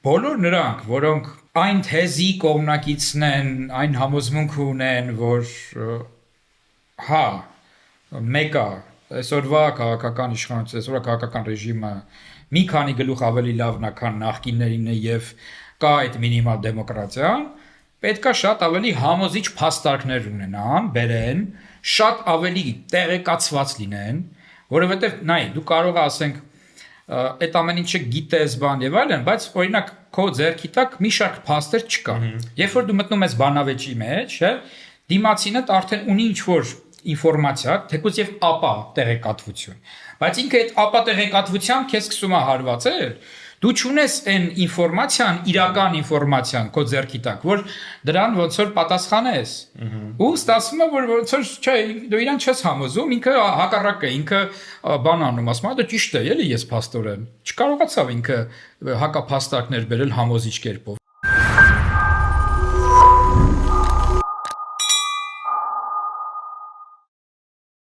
Բոլոր նրանք, որոնք այն թեզի կողմնակիցն են, այն համոզմունքը ունեն, որ հա, մեկը այսօրվա քաղաքական իշխանությունը, այսօրվա քաղաքական ռեժիմը մի քանի գլուխ ավելի լավն է, քան նախկիններինն է եւ կա այդ մինիմալ դեմոկրատիան, պետքա շատ ավելի համոզիչ փաստարկներ ունենան, բերեն, շատ ավելի տեղեկացված լինեն, որովհետեւ նայ, դու կարող ես ասենք այդ ամեն ինչը գիտես բան եւ այլն, բայց օրինակ քո ձեռքի տակ մի շարք փաստեր չկա։ Երբ որ դու մտնում ես բանավեճի մեջ, հա, դիմացինդ արդեն ունի ինչ-որ ինֆորմացիա, թեկուզ եւ ապա տեղեկատվություն։ Բայց ինքը այդ ապա տեղեկատվությամբ քեզ սկսում է հարվածել, դու չունես այն ինֆորմացիան, իրական ինֆորմացիան քո ձեռքի տակ, որ դրան ոնց որ պատասխանես։ Ու ստացվում է, որ ոնց որ չէ, դու իրան չես համոզում, ինքը հակառակ է, ինքը բան անում, ասում է, դա ճիշտ է, էլի ես փաստորեն։ Չկարողացավ ինքը հակափաստարկներ բերել համոզիչ կերպով։